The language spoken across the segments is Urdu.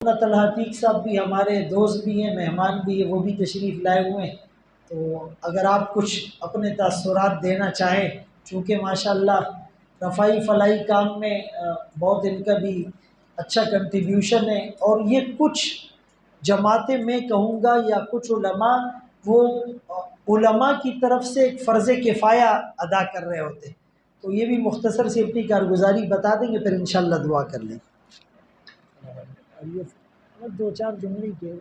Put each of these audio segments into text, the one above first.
اللہ تعالیٰ عتیق صاحب بھی ہمارے دوست بھی ہیں، مہمان بھی ہیں، وہ بھی تشریف لائے ہوئے ہیں، تو اگر آپ کچھ اپنے تاثرات دینا چاہیں، چونکہ ماشاءاللہ رفائی فلاحی کام میں بہت ان کا بھی اچھا کنٹریبیوشن ہے، اور یہ کچھ جماعتیں میں کہوں گا یا کچھ علماء، وہ علماء کی طرف سے ایک فرض کفایہ ادا کر رہے ہوتے، تو یہ بھی مختصر سی اپنی کارگزاری بتا دیں گے، پھر انشاءاللہ دعا کر لیں۔ یہ دو چار جملے کے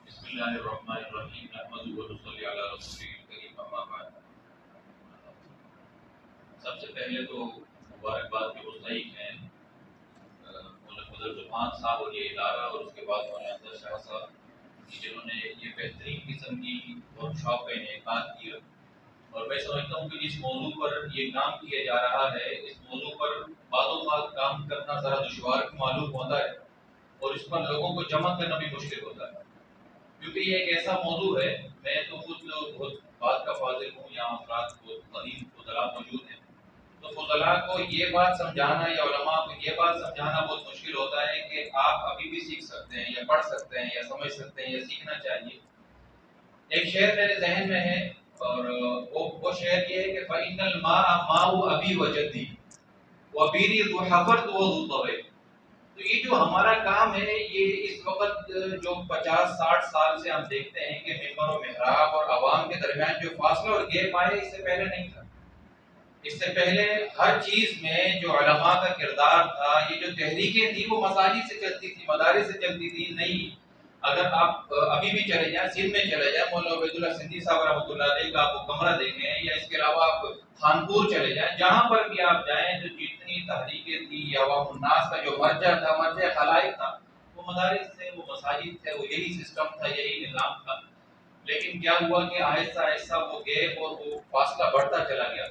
بسم اللہ الرحمن الرحیم نحمدہ ونصلی علی رسولہ الکریم اما بعد۔ سب سے پہلے تو مبارکباد کے مستحق ہیں مدر زبان صاحب اور یہ ادارہ، اور اس کے بعد مولانا اظہر شاہ صاحب جنہوں نے یہ بہترین قسم کی ورکشاپ کا انعقاد کیا۔ اور میں سمجھتا ہوں کہ جس موضوع پر یہ کام کیا جا رہا ہے، اس موضوع پر بعض اوقات کام کرنا ذرا دشوار معلوم ہوتا ہے، اور اس پر لوگوں کو جمع کرنا بھی مشکل ہوتا ہے، کیونکہ یہ ایک ایسا موضوع ہے۔ میں تو خود بہت بات کا فاضل ہوں، یہاں افراد بہت قدیم فضلاء موجود ہیں، تو فضلاء کو یہ بات سمجھانا یا علماء کو یہ بات سمجھانا بہت مشکل ہوتا ہے کہ آپ ابھی بھی سیکھ سکتے ہیں یا پڑھ سکتے ہیں یا سمجھ سکتے ہیں یا سیکھنا چاہیے۔ ایک شعر میرے ذہن میں ہے، اور وہ شعر یہ ہے کہ فَإِنَّ الْمَاءَ مَاءُ أَبِي وَجَدِّي وَبِيرِي ذُو حَفَرْتُ وَذُو طَوَيْ۔ تو یہ جو ہمارا کام ہے، یہ اس وقت جو 50-60 سال سے ہم دیکھتے ہیں کہ ممبر و محراب اور عوام کے درمیان جو فاصلہ اور گیپ آئے، اس سے پہلے نہیں تھا۔ اس سے پہلے ہر چیز میں جو علماء کا کردار تھا، یہ جو تحریکیں تھی وہ مساجد سے چلتی تھی، مدارس سے چلتی تھی۔ نہیں، اگر آپ ابھی بھی چلے جائیں، سندھ میں چلے جائیں، مولانا عبید اللہ سندھی صاحب رحمۃ اللہ علیہ کا آپ وہ کمرہ دیکھیں، یا اس کے علاوہ آپ خانپور چلے جائیں، جہاں پر بھی آپ جائیں، جو جتنی تحریکیں تھی یا عوام الناس کا جو مرجع تھا، مرجع خلائق تھا، وہ مدارس تھے، وہ مساجد تھے، وہ یہی سسٹم تھا، یہی نظام تھا۔ لیکن کیا ہوا کہ آہستہ آہستہ وہ گیپ اور وہ فاصلہ بڑھتا چلا گیا۔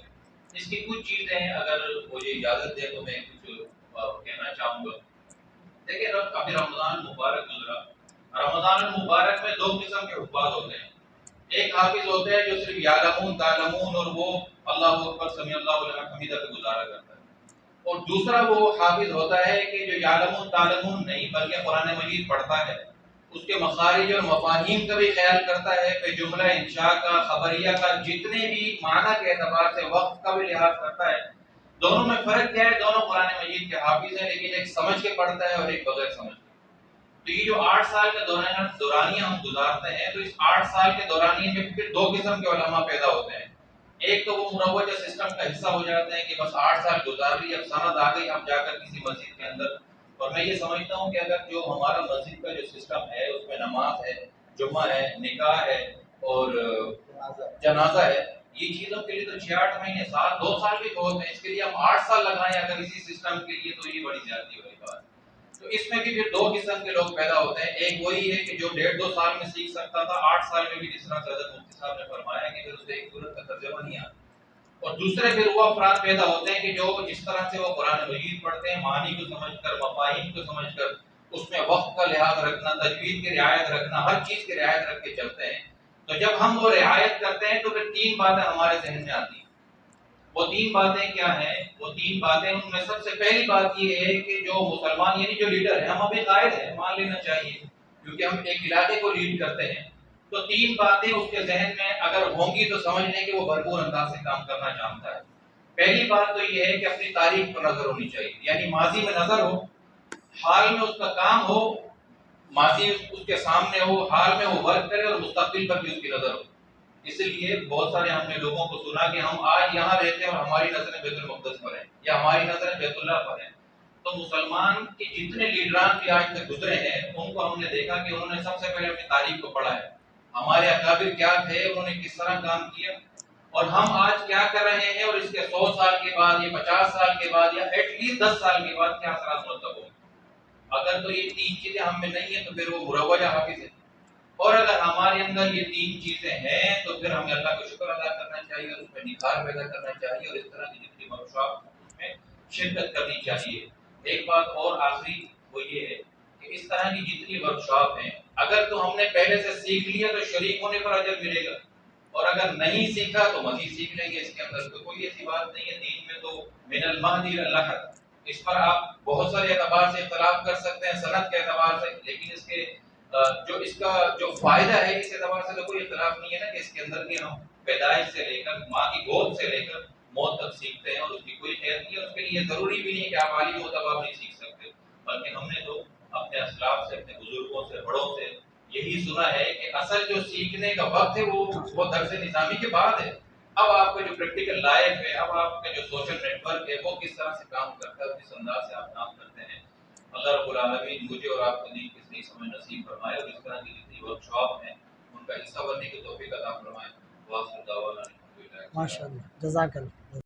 اس کی کچھ چیزیں اگر مجھے اجازت دے تو میں کچھ کہنا چاہوں گا۔ دیکھیں، ابھی رمضان مبارک گزرا۔ رمضان المبارک میں دو قسم کے حفاظ ہوتے ہیں۔ ایک حافظ ہوتے ہیں جو صرف یعلمون تعلمون اور وہ اللہ اکبر سمیع اللہ لمن حمیدہ پہ گزارا کرتا ہے، اور دوسرا وہ حافظ ہوتا ہے کہ جو یعلمون تعلمون نہیں بلکہ قرآن مجید پڑھتا ہے، اس کے مخارج اور مفاہیم کا بھی خیال کرتا ہے، کہ جملہ انشاء کا، خبریہ کا، جتنے بھی معنی کے اعتبار سے وقت کا بھی لحاظ کرتا ہے۔ دونوں میں فرق کیا ہے؟ دونوں قرآن مجید کے حافظ ہیں، لیکن ایک سمجھ کے پڑھتا ہے اور ایک بغیر سمجھ کے۔ تو یہ جو 8 سال کا دورانیہ ہم گزارتے ہیں، تو اس 8 سال کے دورانیے میں پھر دو قسم کے علماء پیدا ہوتے ہیں۔ ایک تو وہ مروجہ سسٹم کا حصہ ہو جاتے ہیں کہ بس 8 سال گزار لی، اب سند آ گئی، ہم جا کر کسی مسجد کے اندر۔ اور میں یہ سمجھتا ہوں کہ اگر جو ہمارا مسجد کا جو سسٹم ہے، اس میں نماز ہے، جمعہ ہے، نکاح ہے اور جنازہ ہے، یہ چیزوں کے لیے تو 6-8 مہینے، سال، 2 سال بھی بہت ہیں۔ اس کے لیے ہم 8 سال لگائیں اگر اسی سسٹم کے لیے، تو یہ بڑی زیادتی والی بات ہے۔ تو اس میں بھی پھر دو قسم کے لوگ پیدا ہوتے ہیں۔ ایک وہی ہے کہ جو 1.5-2 سال میں سیکھ سکتا تھا، 8 سال میں بھی، جس طرح حضرت مفتی صاحب نے فرمایا کہ پھر اسے ایک صورت کا ترجمہ نہیں آتا۔ اور دوسرے پھر وہ افراد پیدا ہوتے ہیں کہ جو جس طرح سے وہ قرآن مجید پڑھتے ہیں، معنی کو سمجھ کر، مفاہیم کو سمجھ کر، اس میں وقت کا لحاظ رکھنا، تجوید کی رعایت رکھنا، ہر چیز کی رعایت رکھ کے چلتے ہیں۔ تو جب ہم وہ رعایت کرتے ہیں تو پھر 3 باتیں ہمارے ذہن میں آتی ہیں۔ وہ 3 باتیں کیا ہیں؟ وہ 3 باتیں، ان میں سب سے پہلی بات یہ ہے کہ جو مسلمان، یعنی جو لیڈر ہے، ہم ابھی قائد ہیں، مان لینا چاہیے، کیونکہ ہم ایک علاقے کو لیڈ کرتے ہیں، تو 3 باتیں اس کے ذہن میں اگر ہوں گی تو سمجھ لیں کہ وہ بھرپور انداز سے کام کرنا جانتا ہے۔ پہلی بات تو یہ ہے کہ اپنی تاریخ پر نظر ہونی چاہیے، یعنی ماضی میں نظر ہو، حال میں اس کا کام ہو، ماضی اس کے سامنے ہو، حال میں وہ ورک کرے، اور مستقبل پر بھی اس کی نظر ہو۔ اس لیے بہت سارے ہم نے لوگوں کو سنا کہ ہم آج یہاں رہتے ہیں اور ہماری نظریں بیت المقدس پر ہیں، یا ہماری نظریں بیت اللہ پر ہیں۔ تو مسلمان کے جتنے لیڈران بھی آج تک گزرے ہیں، ان کو ہم نے دیکھا کہ انہوں نے سب سے پہلے اپنی تاریخ کو پڑھا ہے، ہمارے اکابر کیا تھے، انہوں نے کس طرح کام کیا، اور ہم آج کیا کر رہے ہیں، اور اس کے 100 سال کے بعد یا 50 سال کے بعد یا ایٹ لیسٹ 10 سال کے بعد کیا اثرات مرتب ہوں گے۔ اگر تو یہ 3 چیزیں ہم میں نہیں ہیں تو پھر وہ مروجہ حافظ ہے، اور اگر ہمارے اندر یہ 3 چیزیں ہیں تو پھر ہمیں اللہ کا شکر ادا کرنا چاہیے، اور اس میں نکھار پیدا کرنا چاہیے، اور اس طرح کی جتنی ورکشاپ اس میں شرکت کرنی چاہیے۔ ایک بات اور آخری، وہ یہ ہے کہ اس طرح کی جتنی ورکشاپ ہیں، اگر تو ہم نے پہلے سے سیکھ لیا تو شریک ہونے پر اجر ملے گا، اور اگر نہیں سیکھا تو مزید سیکھ لیں گے. اس کے اندر تو کوئی ایسی بات نہیں ہے. دین میں تو من المہدی اللحد، اس پر آپ بہت سارے اعتبار سے اختلاف کر سکتے ہیں، سند کے اعتبار سے، لیکن اس کے جو اس کا جو فائدہ ہے اس اعتبار سے تو کوئی اختلاف نہیں ہے نا کہ اس کے اندر کی ہم پیدائش سے لے کر ماں کی گود سے لے کر موت تک سیکھتے ہیں، اور اس کی کوئی خیر نہیں ہے. اس کے لیے ضروری بھی نہیں ہے کہ آپ عالم ہو تب آپ نہیں سیکھ سکتے، بلکہ ہم نے تو اپنے اسلاف سے، اپنے بزرگوں سے، بڑوں سے یہی سنا ہے کہ اصل جو سیکھنے کا وقت ہے وہ درس نظامی کے بعد ہے. اب آپ کا جو پریکٹیکل لائف ہے، اب آپ کا جو سوشل نیٹ ورک ہے، وہ کس طرح سے کام کرتا ہے، کس انداز سے آپ کام کرتے ہیں. اللہ رب العالمین مجھے اور آپ کو دین کی صحیح سمجھ نصیب فرمائے، اور اس طرح کی جتنی ورک شاپ ہیں ان کا حصہ بننے کی توفیق عطا فرمائے. وآخر دعوانا الحمدللہ. ماشاء اللہ، جزاک اللہ.